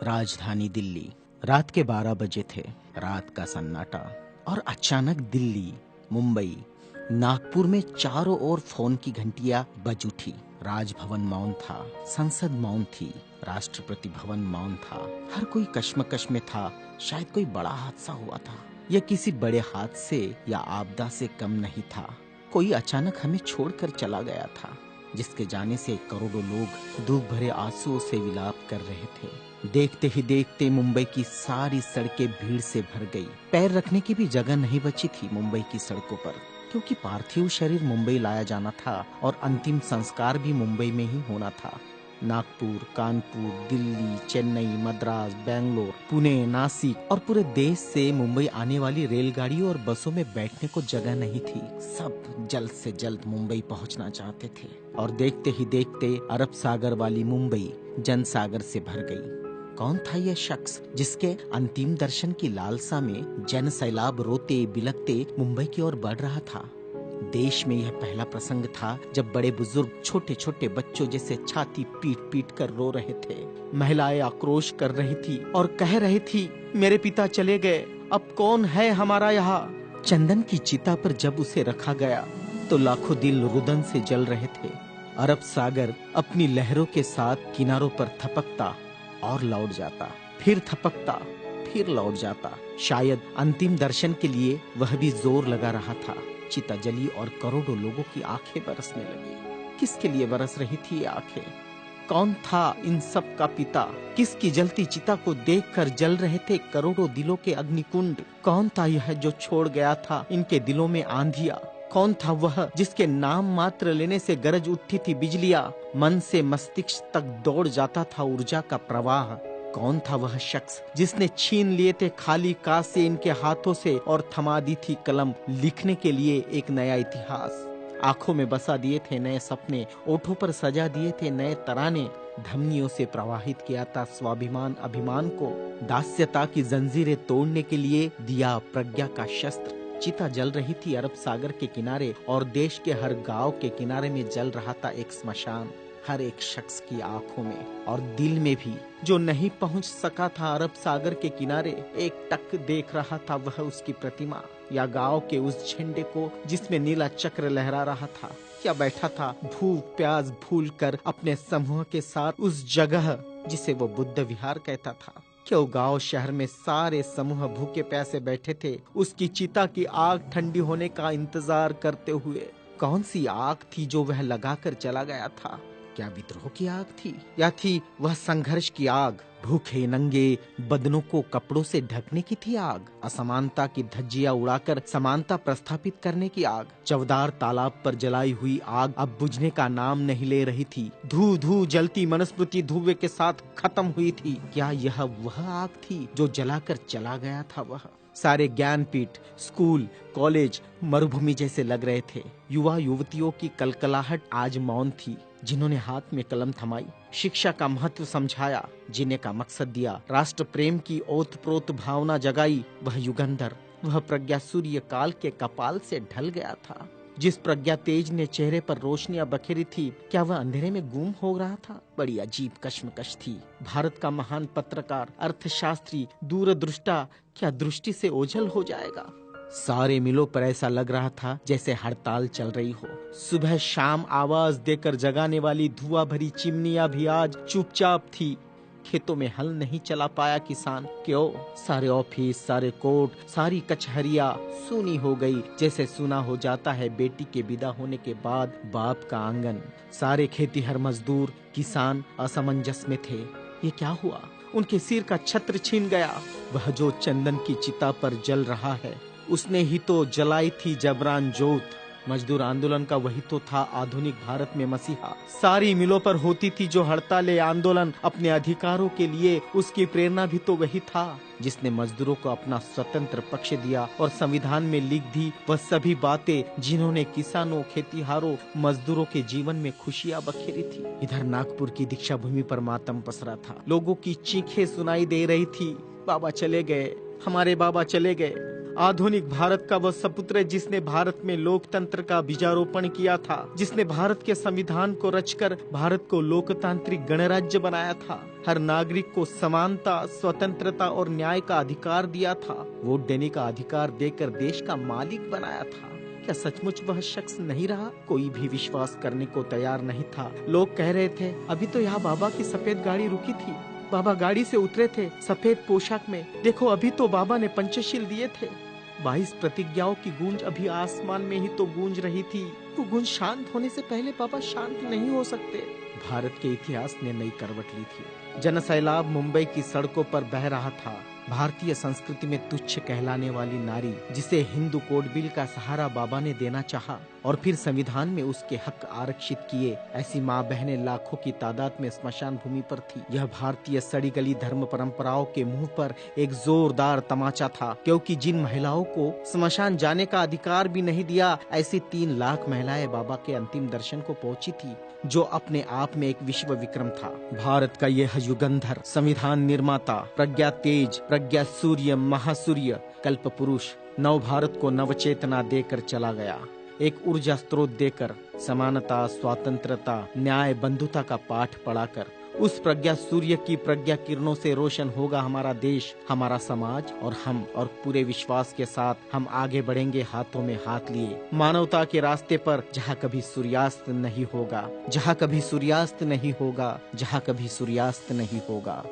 राजधानी दिल्ली। रात के 12 बजे थे। रात का सन्नाटा और अचानक दिल्ली, मुंबई, नागपुर में चारों ओर फोन की घंटियां बज उठी। राजभवन मौन था, संसद मौन थी, राष्ट्रपति भवन मौन था। हर कोई कश्मकश में था। शायद कोई बड़ा हादसा हुआ था। यह किसी बड़े हादसे या आपदा से कम नहीं था। कोई अचानक हमें छोड़कर चला गया था, जिसके जाने से करोड़ों लोग दुख भरे आंसुओं से विलाप कर रहे थे। देखते ही देखते मुंबई की सारी सड़कें भीड़ से भर गई। पैर रखने की भी जगह नहीं बची थी मुंबई की सड़कों पर, क्योंकि पार्थिव शरीर मुंबई लाया जाना था और अंतिम संस्कार भी मुंबई में ही होना था। नागपुर, कानपुर, दिल्ली, चेन्नई, मद्रास, बेंगलोर, पुणे, नासिक और पूरे देश से मुंबई आने वाली रेलगाड़ियों और बसों में बैठने को जगह नहीं थी। सब जल्द से जल्द मुंबई पहुंचना चाहते थे और देखते ही देखते अरब सागर वाली मुंबई जनसागर से भर गई। कौन था यह शख्स जिसके अंतिम दर्शन की लालसा में जन सैलाब रोते बिलखते मुंबई की ओर बढ़ रहा था? देश में यह पहला प्रसंग था जब बड़े बुजुर्ग छोटे छोटे बच्चों जैसे छाती पीट पीट कर रो रहे थे। महिलाएं आक्रोश कर रही थी और कह रही थी, मेरे पिता चले गए, अब कौन है हमारा यहाँ। चंदन की चिता पर जब उसे रखा गया तो लाखों दिल रुदन से जल रहे थे। अरब सागर अपनी लहरों के साथ किनारों पर थपकता और लौट जाता, फिर थपकता, फिर लौट जाता। शायद अंतिम दर्शन के लिए वह भी जोर लगा रहा था। चिता जली और करोड़ों लोगों की आंखें बरसने लगी। किसके लिए बरस रही थी ये आंखें? कौन था इन सब का पिता? किसकी जलती चिता को देखकर जल रहे थे करोड़ों दिलों के अग्निकुंड? कौन था यह जो छोड़ गया था इनके दिलों में आंधिया? कौन था वह जिसके नाम मात्र लेने से गरज उठी थी बिजलियां? मन से मस्तिष्क तक दौड़ जाता था ऊर्जा का प्रवाह। कौन था वह शख्स जिसने छीन लिए थे खाली कासे इनके हाथों से और थमा दी थी कलम लिखने के लिए एक नया इतिहास? आंखों में बसा दिए थे नए सपने, ओठों पर सजा दिए थे नए तराने, धमनियों से प्रवाहित किया था स्वाभिमान अभिमान को, दास्यता की जंजीरें तोड़ने के लिए दिया प्रज्ञा का शस्त्र। चिता जल रही थी अरब सागर के किनारे और देश के हर गांव के किनारे में जल रहा था एक स्मशान। हर एक शख्स की आंखों में और दिल में भी, जो नहीं पहुंच सका था अरब सागर के किनारे, एक टक देख रहा था वह उसकी प्रतिमा या गांव के उस झंडे को जिसमें नीला चक्र लहरा रहा था, या बैठा था भूख प्यास भूल कर अपने समूह के साथ उस जगह जिसे वो बुद्ध विहार कहता था। क्यों गांव शहर में सारे समूह भूखे प्यासे बैठे थे उसकी चिता की आग ठंडी होने का इंतजार करते हुए। कौन सी आग थी जो वह लगाकर चला गया था? क्या विद्रोह की आग थी या थी वह संघर्ष की आग? भूखे नंगे बदनों को कपड़ों से ढकने की थी आग? असमानता की धज्जियां उड़ाकर समानता प्रस्थापित करने की आग? चवदार तालाब पर जलाई हुई आग अब बुझने का नाम नहीं ले रही थी। धू धू जलती मनुस्मृति धुएं के साथ खत्म हुई थी। क्या यह वह आग थी जो जलाकर चला गया था वह? सारे ज्ञानपीठ, स्कूल, कॉलेज मरुभूमि जैसे लग रहे थे। युवा युवतियों की कलकलाहट आज मौन थी। जिन्होंने हाथ में कलम थमाई, शिक्षा का महत्व समझाया, जीने का मकसद दिया, राष्ट्र प्रेम की ओतप्रोत भावना जगाई, वह युगंधर, वह प्रज्ञा सूर्य काल के कपाल से ढल गया था। जिस प्रज्ञा तेज ने चेहरे पर रोशनियां बखेरी थी, क्या वह अंधेरे में गुम हो रहा था? बड़ी अजीब कश्मकश थी। भारत का महान पत्रकार, अर्थशास्त्री, दूरदृष्टा क्या दृष्टि से ओझल हो जाएगा? सारे मिलों पर ऐसा लग रहा था जैसे हड़ताल चल रही हो। सुबह शाम आवाज देकर जगाने वाली धुआं भरी चिमनियां भी आज चुपचाप थी। खेतों में हल नहीं चला पाया किसान। क्यों? सारे ऑफिस, सारे कोर्ट, सारी कचहरियां सूनी हो गई, जैसे सूना हो जाता है बेटी के विदा होने के बाद बाप का आंगन। सारे खेतीहर मजदूर, किसान असमंजस में थे। ये क्या हुआ? उनके सिर का छत्र छीन गया। वह जो चंदन की चिता पर जल रहा है, उसने ही तो जलाई थी जबरान जोत। मजदूर आंदोलन का वही तो था आधुनिक भारत में मसीहा। सारी मिलों पर होती थी जो हड़तालें आंदोलन अपने अधिकारों के लिए, उसकी प्रेरणा भी तो वही था जिसने मजदूरों को अपना स्वतंत्र पक्ष दिया और संविधान में लिख दी वह सभी बातें जिन्होंने किसानों, खेतीहारों, मजदूरों के जीवन में खुशियां बखेरी थी। इधर नागपुर की दीक्षा भूमि पर मातम पसरा था। लोगों की चीखें सुनाई दे रही थी, बाबा चले गए, हमारे बाबा चले गए, आधुनिक भारत का वह सपुत्र है जिसने भारत में लोकतंत्र का बीजारोपण किया था, जिसने भारत के संविधान को रचकर भारत को लोकतांत्रिक गणराज्य बनाया था, हर नागरिक को समानता, स्वतंत्रता और न्याय का अधिकार दिया था, वोट देने का अधिकार देकर देश का मालिक बनाया था। क्या सचमुच वह शख्स नहीं रहा? कोई भी विश्वास करने को तैयार नहीं था। लोग कह रहे थे, अभी तो यहाँ बाबा की सफेद गाड़ी रुकी थी, बाबा गाड़ी से उतरे थे सफेद पोशाक में, देखो अभी तो बाबा ने पंचशील दिए थे। 22 प्रतिज्ञाओं की गूंज अभी आसमान में ही तो गूंज रही थी। वो गूंज शांत होने से पहले बाबा शांत नहीं हो सकते। भारत के इतिहास ने नई करवट ली थी। जनसैलाब मुंबई की सड़कों पर बह रहा था। भारतीय संस्कृति में तुच्छ कहलाने वाली नारी, जिसे हिंदू कोड बिल का सहारा बाबा ने देना चाहा और फिर संविधान में उसके हक आरक्षित किए, ऐसी माँ बहनें लाखों की तादाद में स्मशान भूमि पर थी। यह भारतीय सड़ी गली धर्म परंपराओं के मुंह पर एक जोरदार तमाचा था, क्योंकि जिन महिलाओं को स्मशान जाने का अधिकार भी नहीं दिया, ऐसी 3 लाख महिलाएं बाबा के अंतिम दर्शन को पहुंची थी, जो अपने आप में एक विश्व विक्रम था। भारत का यह युगंधर, संविधान निर्माता, प्रज्ञा तेज, प्रज्ञा सूर्य, महासूर्य, कल्प पुरुष नव भारत को नवचेतना देकर चला गया, एक ऊर्जा स्रोत देकर, समानता, स्वतंत्रता, न्याय, बंधुता का पाठ पढ़ाकर। उस प्रज्ञा सूर्य की प्रज्ञा किरणों से रोशन होगा हमारा देश, हमारा समाज और हम, और पूरे विश्वास के साथ हम आगे बढ़ेंगे हाथों में हाथ लिए, मानवता के रास्ते पर, जहाँ कभी सूर्यास्त नहीं होगा, जहाँ कभी सूर्यास्त नहीं होगा, जहाँ कभी सूर्यास्त नहीं होगा।